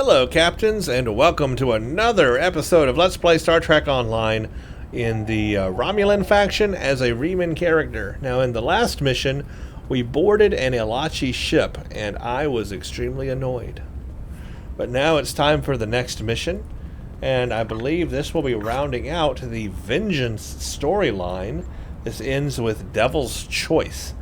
Hello, Captains, and welcome to another episode of Let's Play Star Trek Online in the Romulan Faction as a Riemann character. Now, in the last mission, we boarded an Ilachi ship, and I was extremely annoyed. But now it's time for the next mission, and I believe this will be rounding out the Vengeance storyline. This ends with Devil's Choice.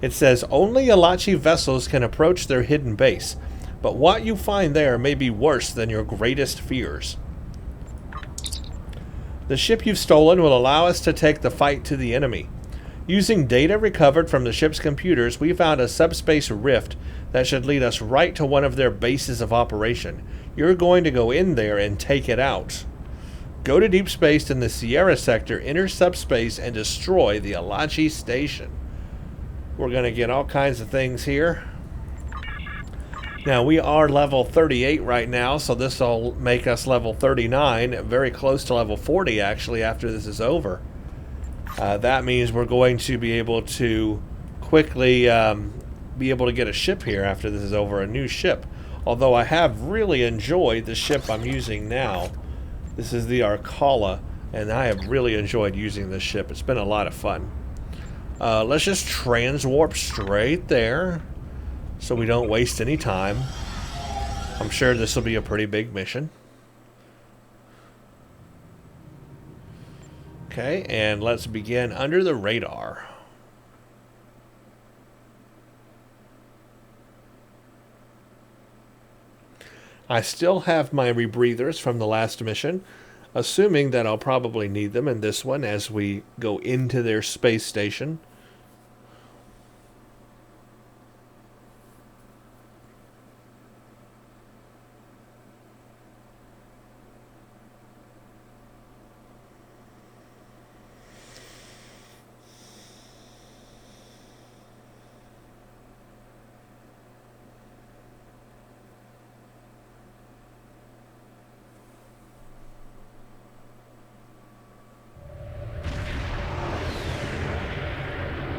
It says, only Ilachi vessels can approach their hidden base, but what you find there may be worse than your greatest fears. The ship you've stolen will allow us to take the fight to the enemy. Using data recovered from the ship's computers, we found a subspace rift that should lead us right to one of their bases of operation. You're going to go in there and take it out. Go to deep space in the Sierra sector, enter subspace, and destroy the Ilachi station. We're going to get all kinds of things here. Now, we are level 38 right now, so this will make us level 39, very close to level 40, actually, after this is over. That means we're going to be able to quickly be able to get a ship here after this is over, a new ship. Although I have really enjoyed the ship I'm using now. This is the Arcala, and I have really enjoyed using this ship. It's been a lot of fun. Let's just transwarp straight there, so we don't waste any time. I'm sure this will be a pretty big mission. Okay, and let's begin under the radar. I still have my rebreathers from the last mission, assuming that I'll probably need them in this one as we go into their space station.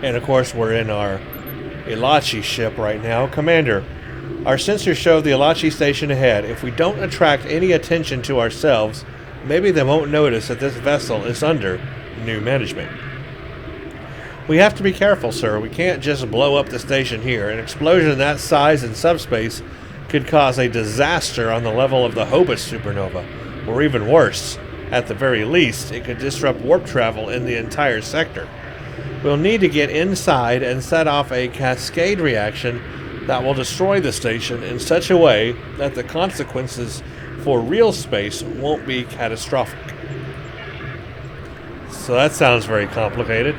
And of course, we're in our Ilachi ship right now. Commander, our sensors show the Ilachi station ahead. If we don't attract any attention to ourselves, maybe they won't notice that this vessel is under new management. We have to be careful, sir. We can't just blow up the station here. An explosion that size in subspace could cause a disaster on the level of the Hobus supernova. Or even worse, at the very least, it could disrupt warp travel in the entire sector. We'll need to get inside and set off a cascade reaction that will destroy the station in such a way that the consequences for real space won't be catastrophic. So that sounds very complicated.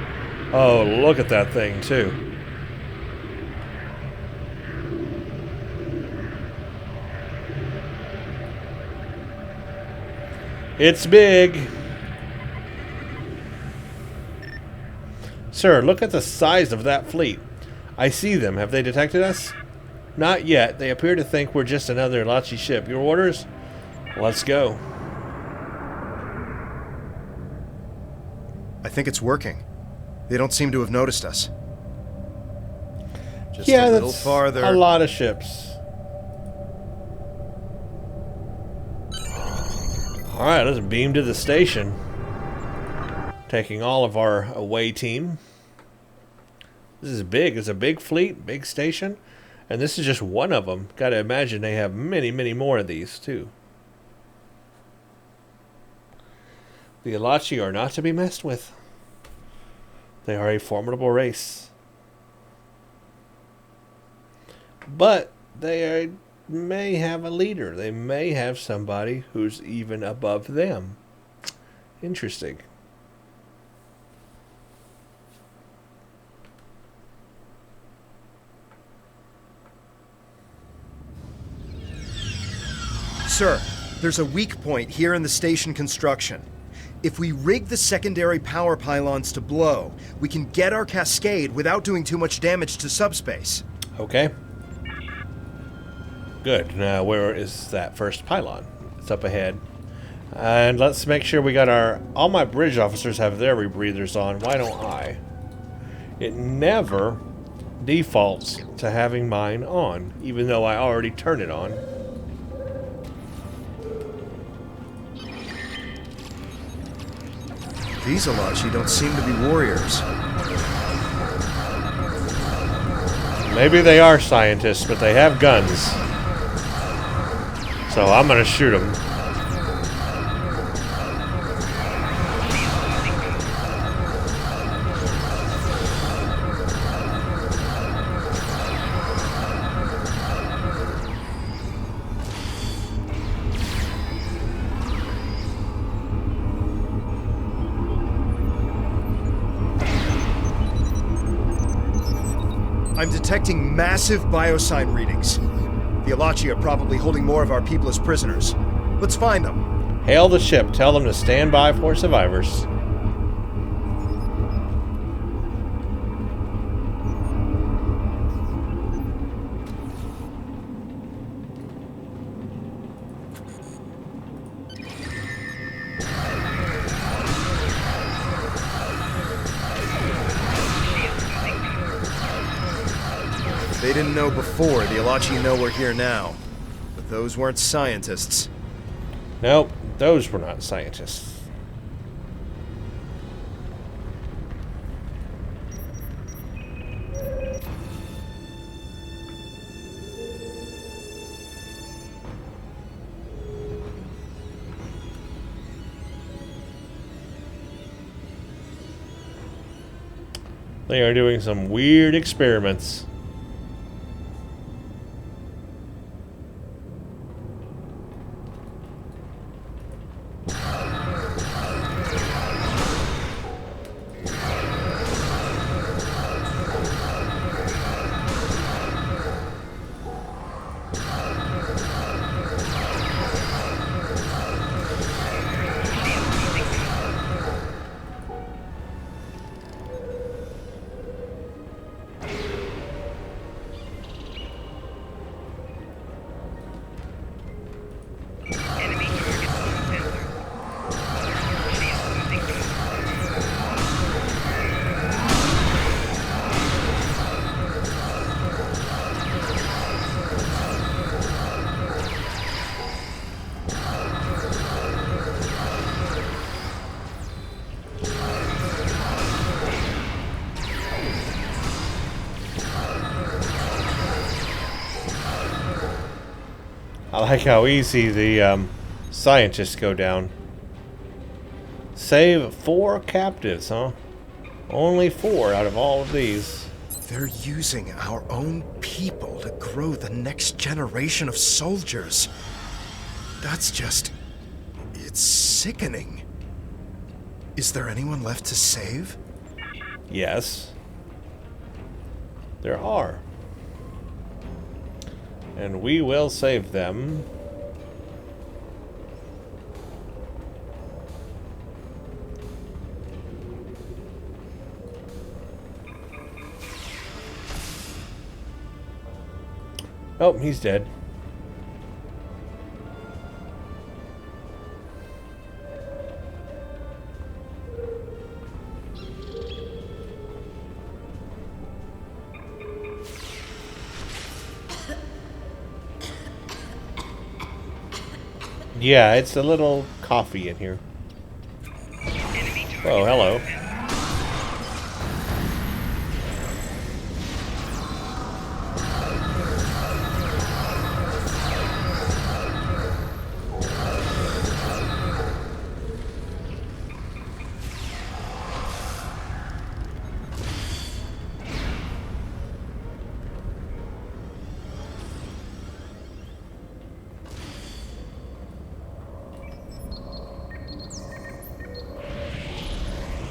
Oh, look at that thing, too. It's big. Sir, look at the size of that fleet. I see them. Have they detected us? Not yet. They appear to think we're just another Ilachi ship. Your orders? Let's go. I think it's working. They don't seem to have noticed us. Just yeah, a little that's farther. A lot of ships. Alright, let's beam to the station. Taking all of our away team. This is big. It's a big fleet, big station. And this is just one of them. Gotta imagine they have many, many more of these, too. The Ilachi are not to be messed with. They are a formidable race. But they may have a leader. They may have somebody who's even above them. Interesting. Sir, there's a weak point here in the station construction. If we rig the secondary power pylons to blow, we can get our cascade without doing too much damage to subspace. Okay. Good. Now, where is that first pylon? It's up ahead. And let's make sure we got our... All my bridge officers have their rebreathers on. Why don't I? It never defaults to having mine on, even though I already turned it on. These Alachi don't seem to be warriors. Maybe they are scientists, but they have guns. So I'm gonna shoot them. I'm detecting massive biosign readings. The Alachi are probably holding more of our people as prisoners. Let's find them. Hail the ship. Tell them to stand by for survivors. They didn't know before, the Alachi know we're here now. But those weren't scientists. Nope, those were not scientists. They are doing some weird experiments. I like how easy the scientists go down. Save 4 captives, huh? Only 4 out of all of these. They're using our own people to grow the next generation of soldiers. That's just... it's sickening. Is there anyone left to save? Yes. There are. And we will save them. Oh, he's dead. Yeah, it's a little coffee in here. Oh, hello.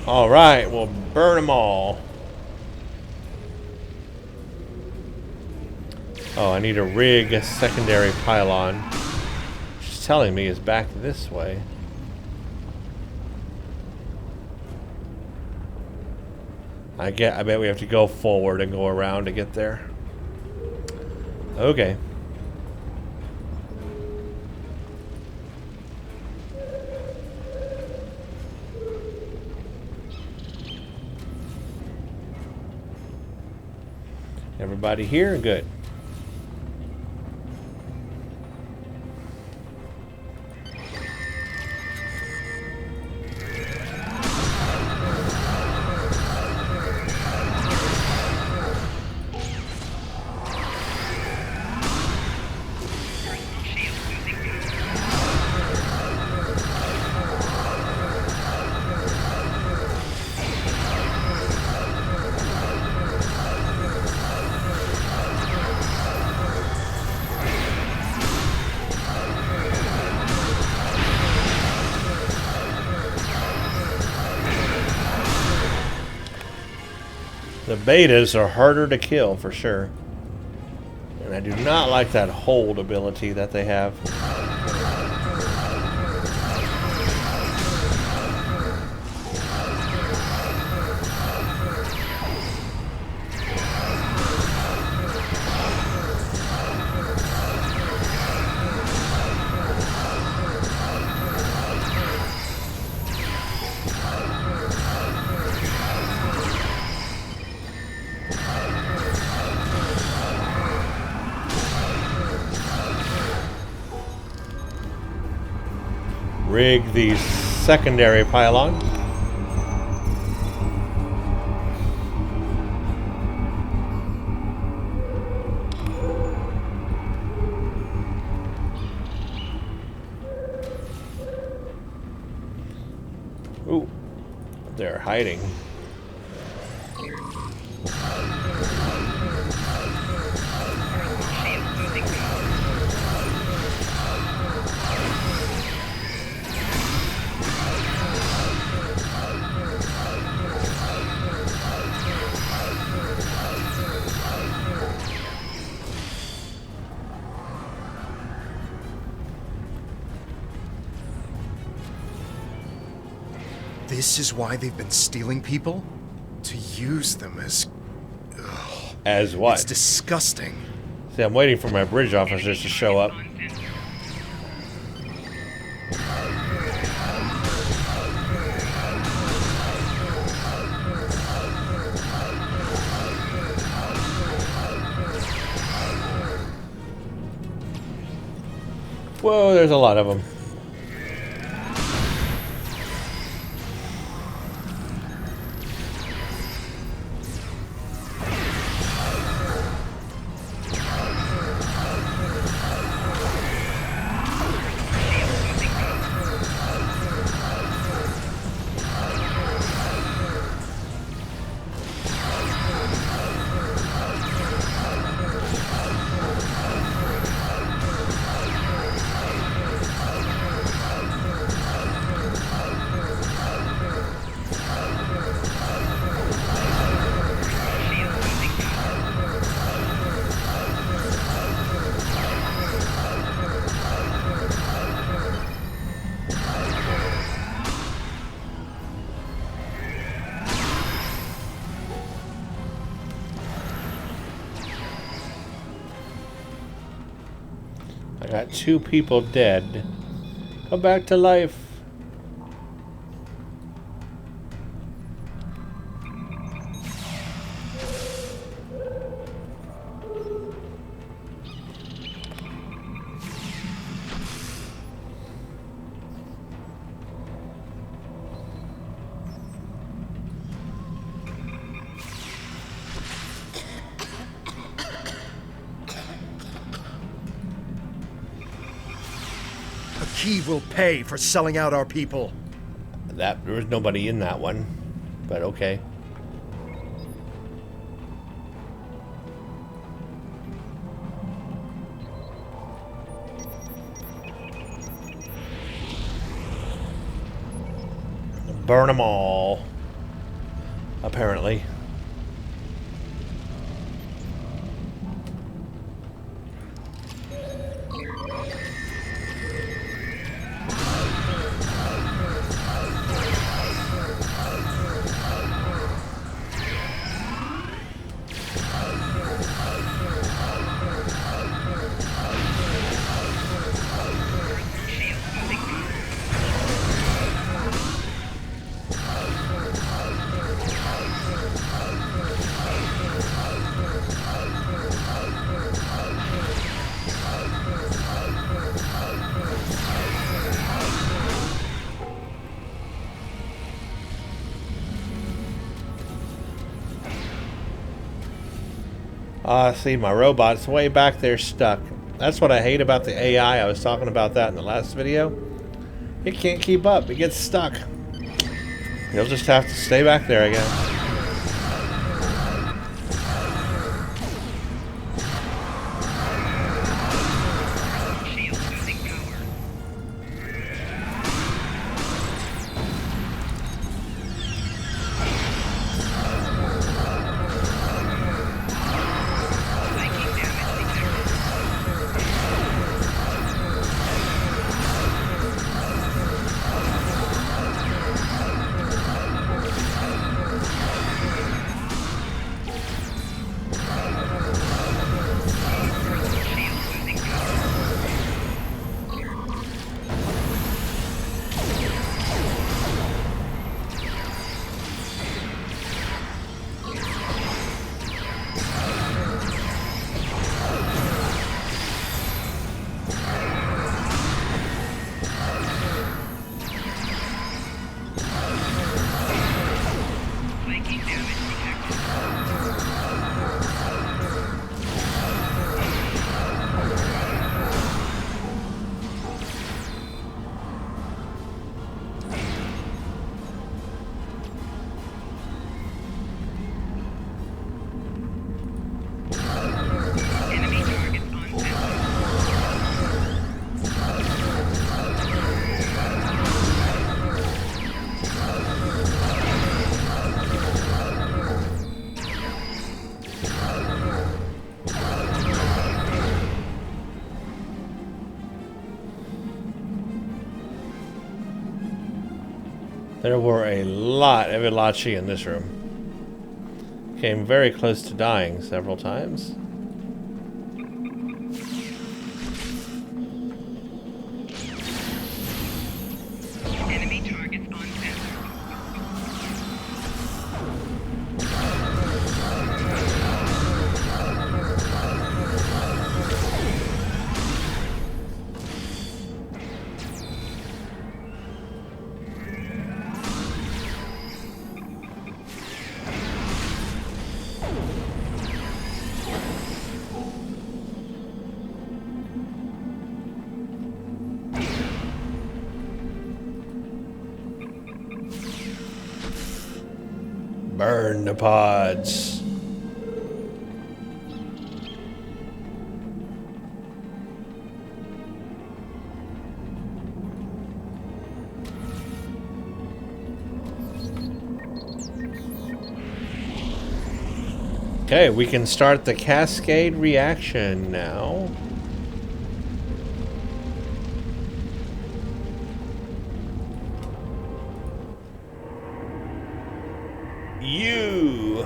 All right, we'll burn them all. Oh, I need to rig a secondary pylon. She's telling me is back this way. I bet we have to go forward and go around to get there. Okay. Everybody here? Good. The betas are harder to kill for sure. And I do not like that hold ability that they have. Rig the secondary pylon. Ooh, they're hiding. This is why they've been stealing people? To use them as... Ugh. As what? It's disgusting. See, I'm waiting for my bridge officers to show up. Whoa, there's a lot of them. I got 2 people dead. Come back to life. He will pay for selling out our people. There was nobody in that one, but okay. Burn them all, apparently. See, my robot's way back there stuck. That's what I hate about the AI. I was talking about that in the last video. It can't keep up. It gets stuck. You'll just have to stay back there, I guess. There were a lot of Ilachi in this room. Came very close to dying several times. Enemy targets on center. Burn the pods. Okay, we can start the cascade reaction now. You.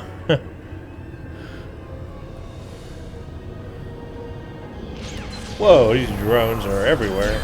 Whoa, these drones are everywhere.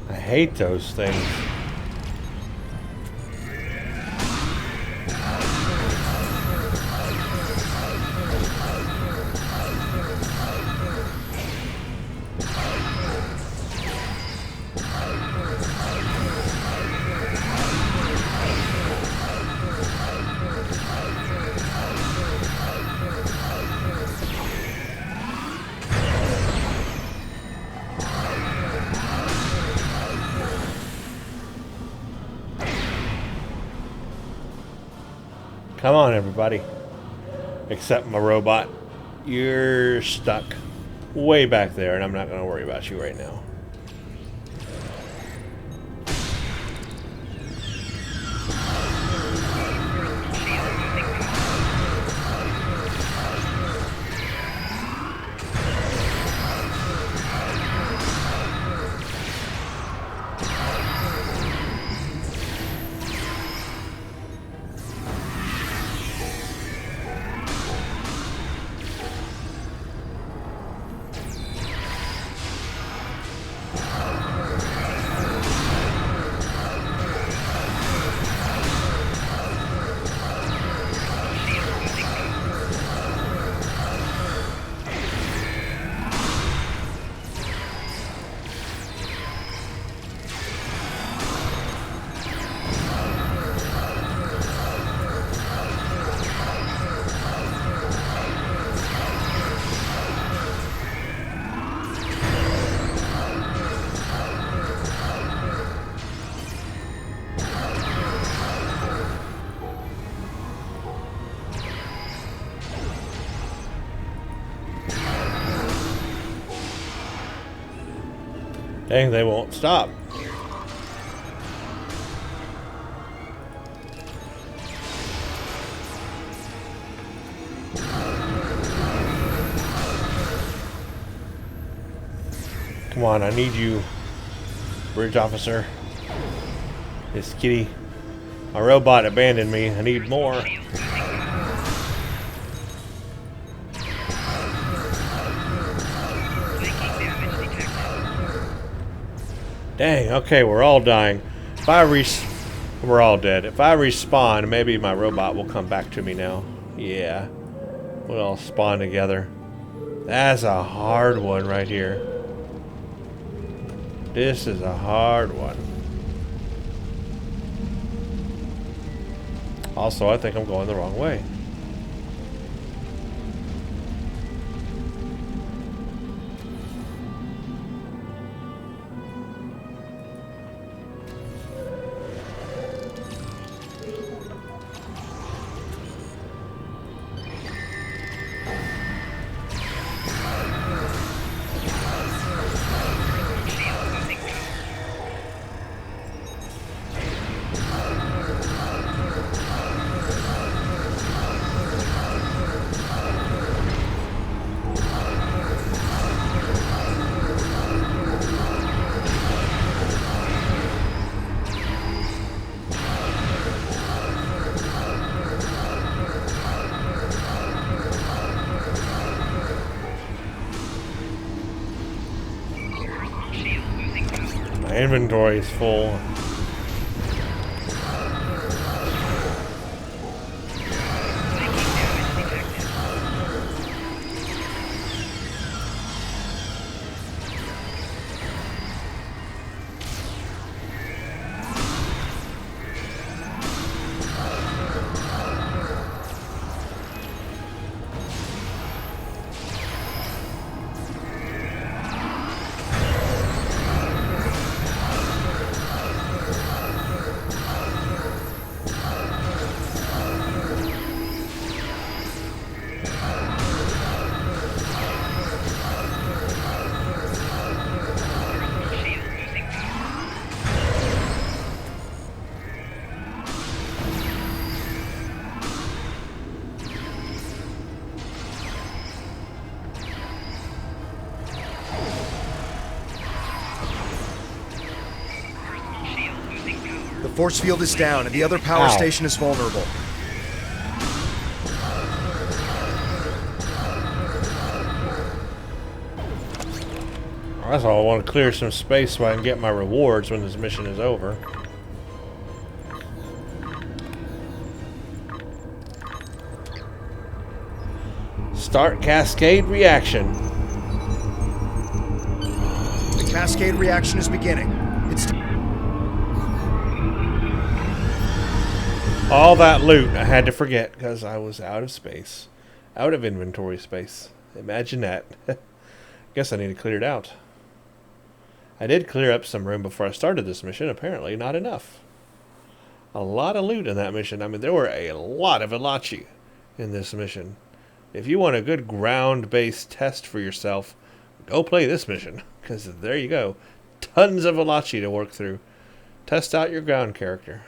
I hate those things. Come on, everybody. Except my robot. You're stuck way back there, and I'm not going to worry about you right now. Dang, they won't stop. Come on, I need you, bridge officer. This kitty. My robot abandoned me. I need more. Dang, okay, we're all dying. If I we're all dead. If I respawn, maybe my robot will come back to me now. Yeah. We'll all spawn together. That's a hard one right here. This is a hard one. Also, I think I'm going the wrong way. My inventory is full. The force field is down and the other power Ow. station is vulnerable. That's all. I want to clear some space so I can get my rewards when this mission is over. Start cascade reaction. The cascade reaction is beginning. It's All that loot I had to forget because I was out of space. Out of inventory space. Imagine that. Guess I need to clear it out. I did clear up some room before I started this mission. Apparently not enough. A lot of loot in that mission. I mean, there were a lot of Ilachi in this mission. If you want a good ground-based test for yourself, go play this mission. Because there you go. Tons of Ilachi to work through. Test out your ground character.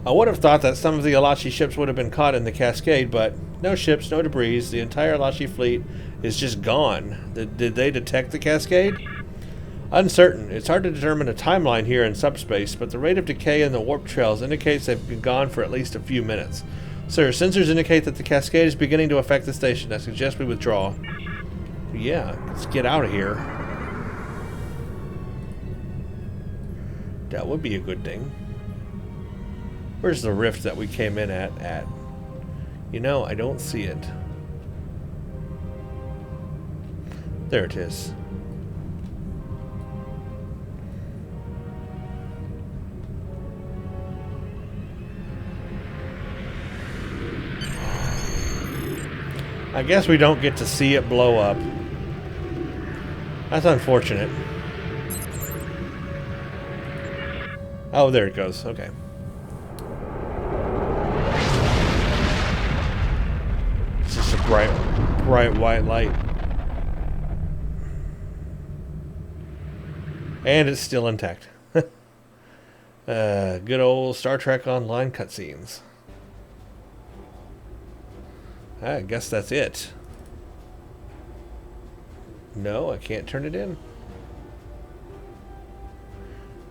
I would have thought that some of the Ilachi ships would have been caught in the cascade, but no ships, no debris. The entire Ilachi fleet is just gone. Did they detect the cascade? Uncertain. It's hard to determine a timeline here in subspace, but the rate of decay in the warp trails indicates they've been gone for at least a few minutes. Sir, sensors indicate that the cascade is beginning to affect the station. I suggest we withdraw. Yeah, let's get out of here. That would be a good thing. Where's the rift that we came in at? You know, I don't see it. There it is. I guess we don't get to see it blow up. That's unfortunate. Oh, there it goes. Okay. It's just a bright white light. And it's still intact. Good old Star Trek Online cutscenes. I guess that's it. No, I can't turn it in.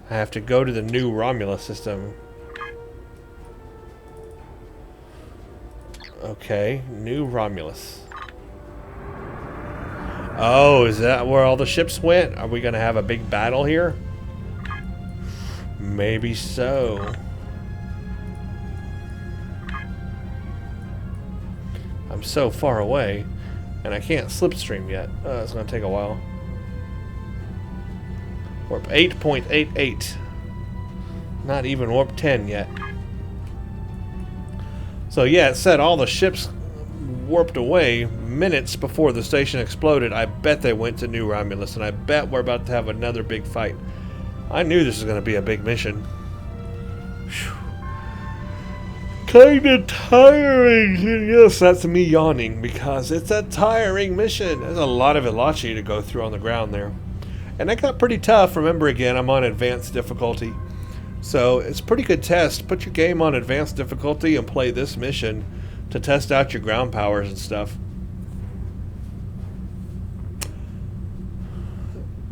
I have to go to the new Romulus system. Okay, new Romulus. Oh, is that where all the ships went? Are we going to have a big battle here? Maybe so. I'm so far away, and I can't slipstream yet. It's going to take a while. Warp 8.88. Not even warp 10 yet. So yeah, it said all the ships warped away minutes before the station exploded. I bet they went to New Romulus, and I bet we're about to have another big fight. I knew this was going to be a big mission. Whew. Kinda tiring. Yes, that's me yawning because it's a tiring mission. There's a lot of Ilachi to go through on the ground there. And that got pretty tough. Remember again, I'm on advanced difficulty. So it's a pretty good test. Put your game on advanced difficulty and play this mission to test out your ground powers and stuff.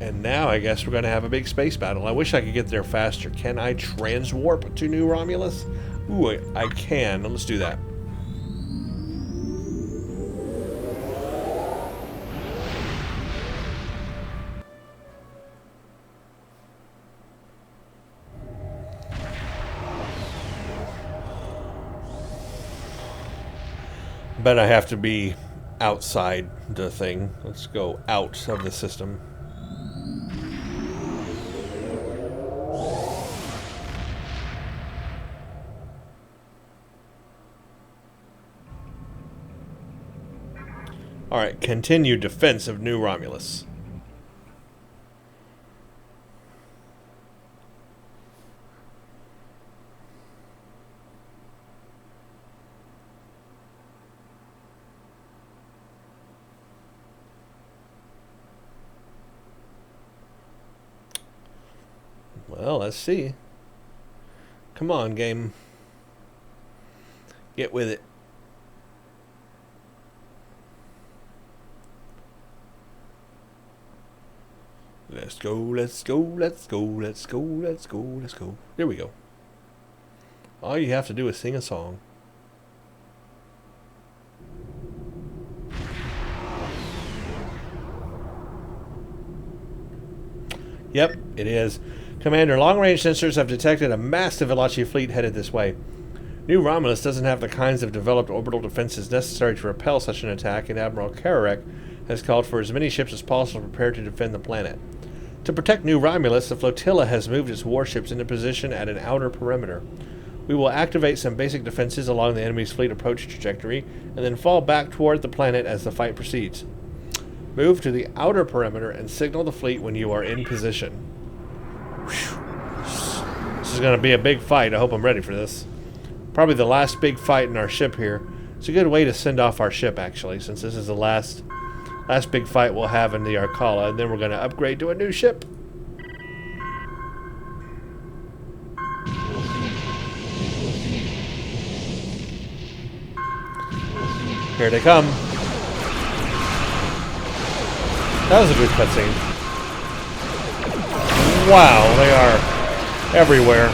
And now I guess we're going to have a big space battle. I wish I could get there faster. Can I transwarp to New Romulus? Ooh, I can. Let's do that. Bet I have to be outside the thing. Let's go out of the system. Alright, continue defense of New Romulus. Well, let's see. Come on, game. Get with it. Let's go, let's go, let's go, let's go, let's go, let's go. There we go. All you have to do is sing a song. Yep, it is. Commander, long-range sensors have detected a massive Elachi fleet headed this way. New Romulus doesn't have the kinds of developed orbital defenses necessary to repel such an attack, and Admiral Kararek has called for as many ships as possible prepared to defend the planet. To protect New Romulus, the flotilla has moved its warships into position at an outer perimeter. We will activate some basic defenses along the enemy's fleet approach trajectory, and then fall back toward the planet as the fight proceeds. Move to the outer perimeter and signal the fleet when you are in position. Whew. This is going to be a big fight. I hope I'm ready for this. Probably the last big fight in our ship here. It's a good way to send off our ship, actually, since this is the last big fight we'll have in the Arcala, and then we're going to upgrade to a new ship. Here they come. That was a good cutscene. Wow, they are everywhere.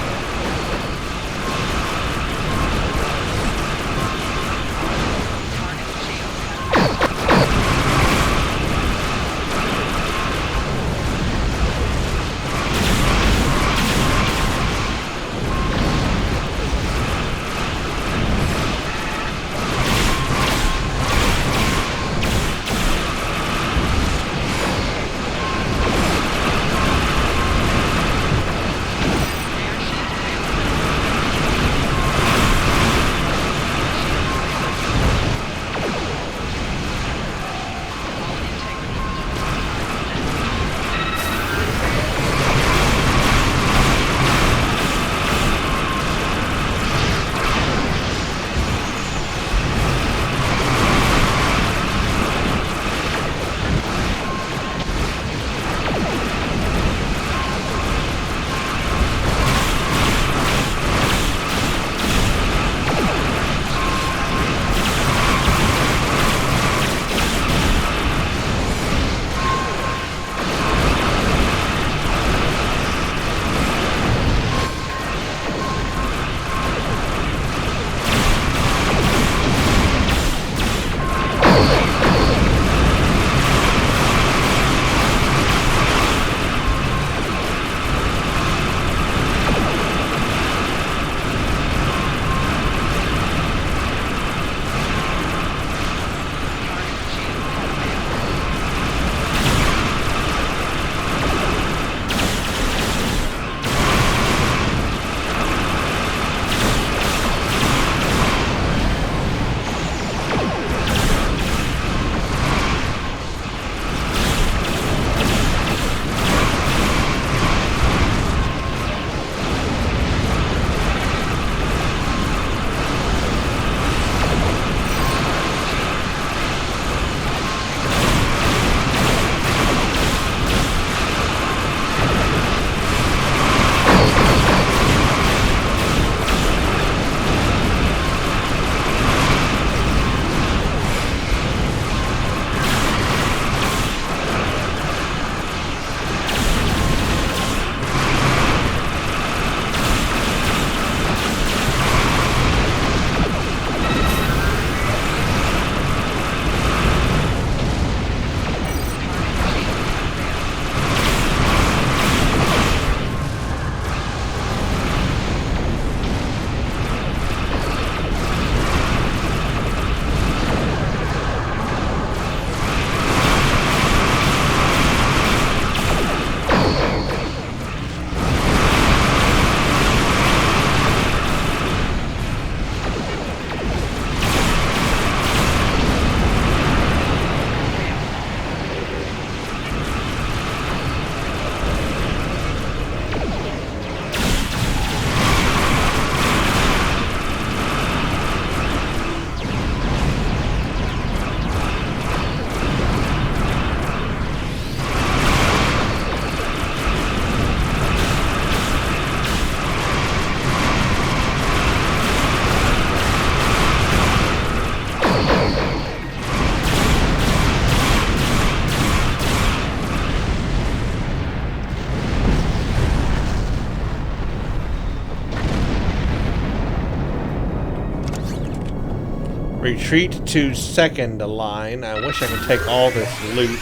Retreat to second line. I wish I could take all this loot.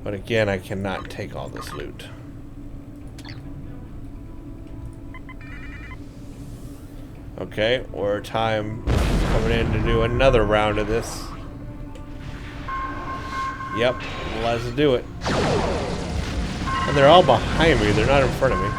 But again, I cannot take all this loot. Okay, we're time coming in to do another round of this. Yep, let's do it. And they're all behind me, they're not in front of me.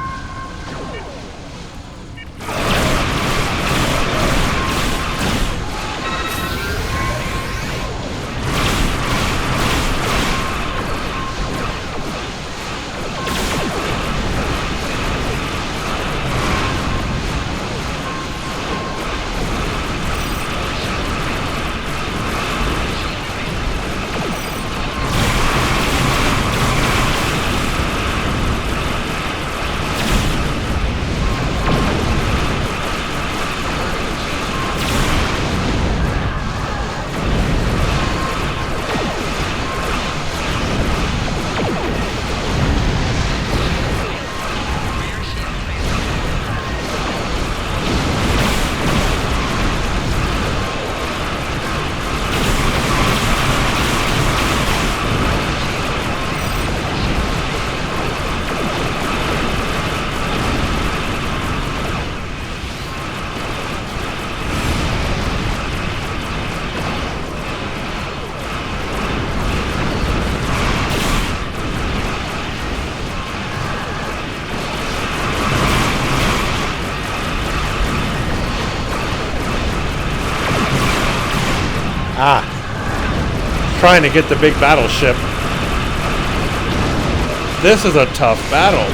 Trying to get the big battleship. This is a tough battle.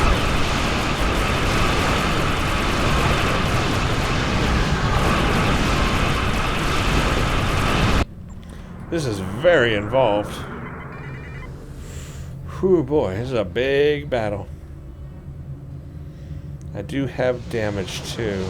This is very involved. Whew, boy, this is a big battle. I do have damage too.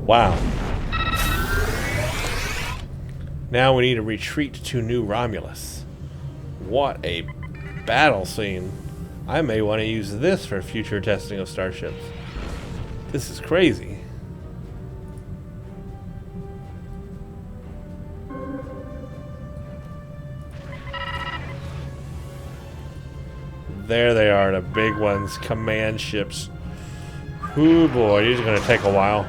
Wow. Now we need to retreat to New Romulus. What a battle scene. I may want to use this for future testing of starships. This is crazy. There they are, the big ones, command ships. Ooh boy, these are going to take a while.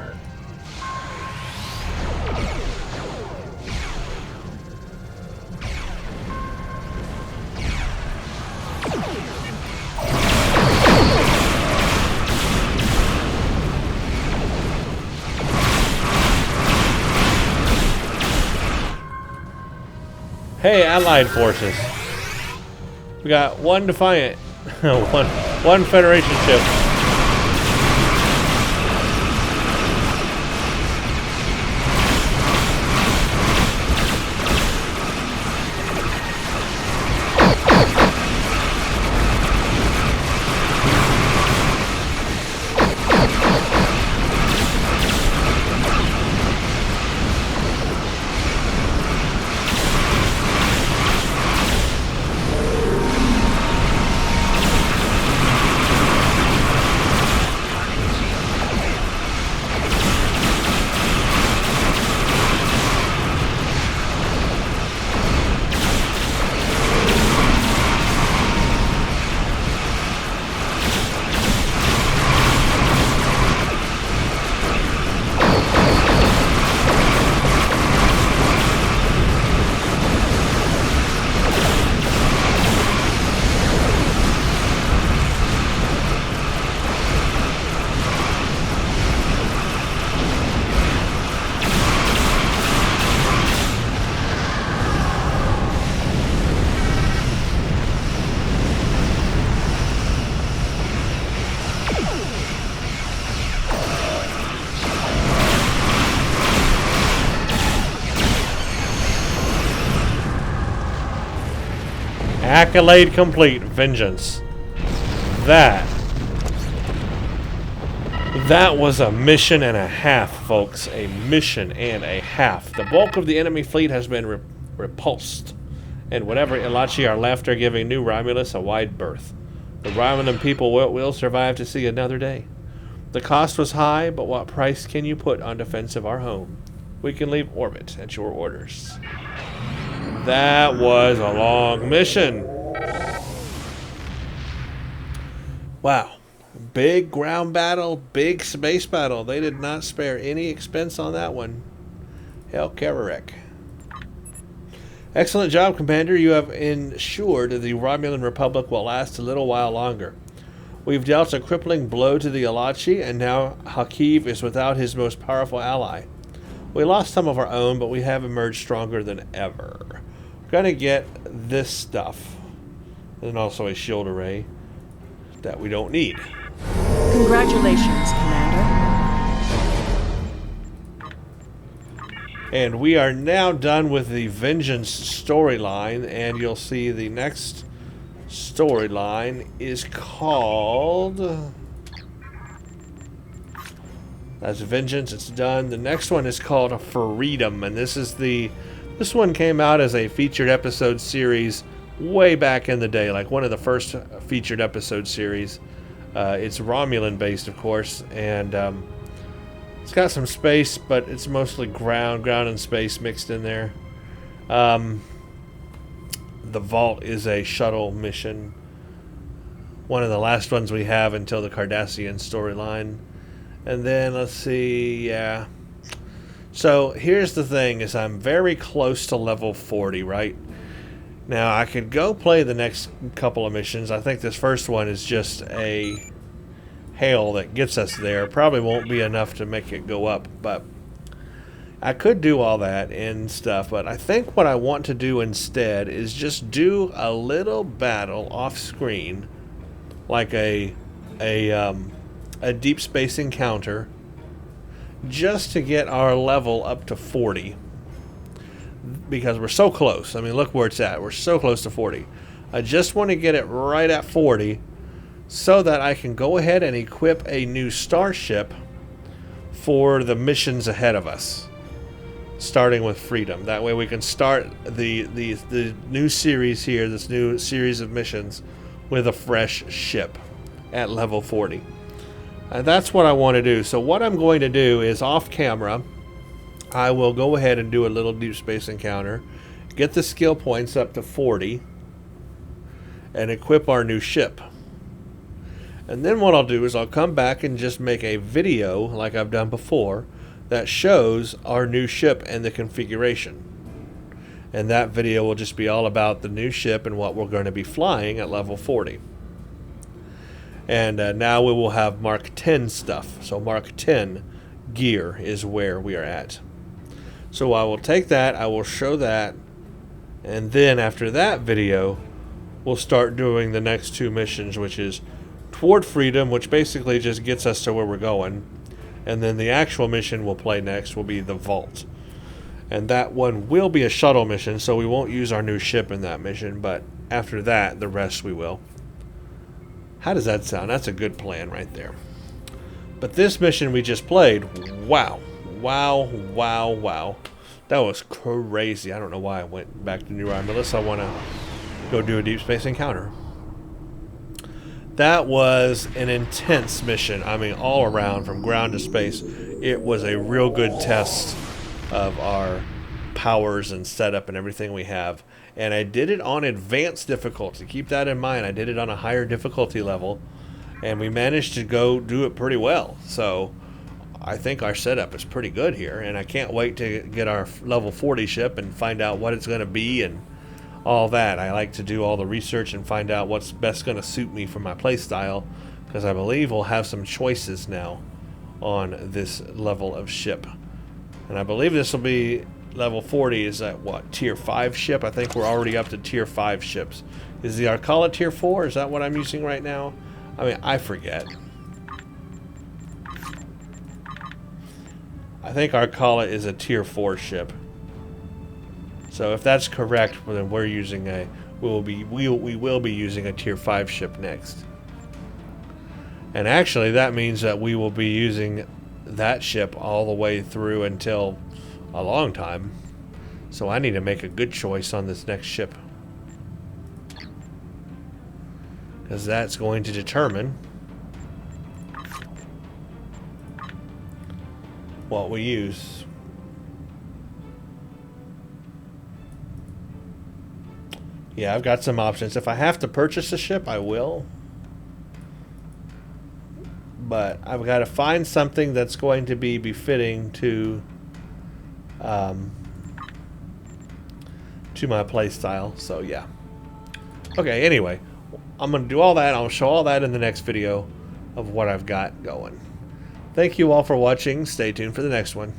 Hey, Allied forces. We got one Defiant, one Federation ship. Accolade complete. Vengeance. That was a mission and a half, folks. A mission and a half. The bulk of the enemy fleet has been repulsed, and whatever Ilachi are left are giving new Romulus a wide berth. The Romulan people will survive to see another day. The cost was high, but what price can you put on defense of our home? We can leave orbit at your orders. That was a long mission. Wow. Big ground battle, big space battle. They did not spare any expense on that one. Hell, Kararek. Excellent job, Commander. You have ensured the Romulan Republic will last a little while longer. We've dealt a crippling blow to the Ilachi, and now Hakiv is without his most powerful ally. We lost some of our own, but we have emerged stronger than ever. We're gonna get this stuff, and also a shield array that we don't need. Congratulations, Commander. And we are now done with the Vengeance storyline, and you'll see the next storyline is called... That's Vengeance, it's done. The next one is called Freedom, and this one came out as a featured episode series way back in the day, like one of the first featured episode series. It's Romulan based, of course, and it's got some space, but it's mostly ground and space mixed in there. The Vault is a shuttle mission. One of the last ones we have until the Cardassian storyline. And then, let's see, yeah. So, here's the thing, is I'm very close to level 40, right? Now, I could go play the next couple of missions. I think this first one is just a hail that gets us there. Probably won't be enough to make it go up, but I could do all that and stuff. But I think what I want to do instead is just do a little battle off screen, like a deep space encounter, just to get our level up to 40. Because we're so close. I mean, look where it's at. We're so close to 40. I just want to get it right at 40 so that I can go ahead and equip a new starship for the missions ahead of us, starting with Freedom. That way we can start the new series here, this new series of missions, with a fresh ship at level 40. And that's what I want to do. So what I'm going to do is, off camera, I will go ahead and do a little deep space encounter, get the skill points up to 40, and equip our new ship. And then what I'll do is I'll come back and just make a video, like I've done before, that shows our new ship and the configuration. And that video will just be all about the new ship and what we're going to be flying at level 40. And now we will have Mark 10 stuff. So Mark 10 gear is where we are at. So I will take that, I will show that, and then after that video, we'll start doing the next two missions, which is Toward Freedom, which basically just gets us to where we're going. And then the actual mission we'll play next will be the Vault. And that one will be a shuttle mission, so we won't use our new ship in that mission, but after that, the rest we will. How does that sound? That's a good plan right there. But this mission we just played, wow. Wow. That was crazy. I don't know why I went back to New Romulus. I want to go do a deep space encounter. That was an intense mission. I mean, all around, from ground to space. It was a real good test of our powers and setup and everything we have. And I did it on advanced difficulty. Keep that in mind. I did it on a higher difficulty level, and we managed to go do it pretty well. So I think our setup is pretty good here, and I can't wait to get our level 40 ship and find out what it's going to be and all that. I like to do all the research and find out what's best going to suit me for my playstyle, because I believe we'll have some choices now on this level of ship. And I believe this will be level 40 is at what, tier 5 ship? I think we're already up to tier 5 ships. Is the Arcala tier 4? Is that what I'm using right now? I mean, I forget. I think Arcala is a tier 4 ship. So if that's correct, then we're using a we will be using a tier 5 ship next. And actually that means that we will be using that ship all the way through until a long time. So I need to make a good choice on this next ship, because that's going to determine what we use. Yeah, I've got some options. If I have to purchase a ship, I will. But I've got to find something that's going to be befitting to my play style. So yeah. Okay, anyway, I'm going to do all that. I'll show all that in the next video of what I've got going. Thank you all for watching. Stay tuned for the next one.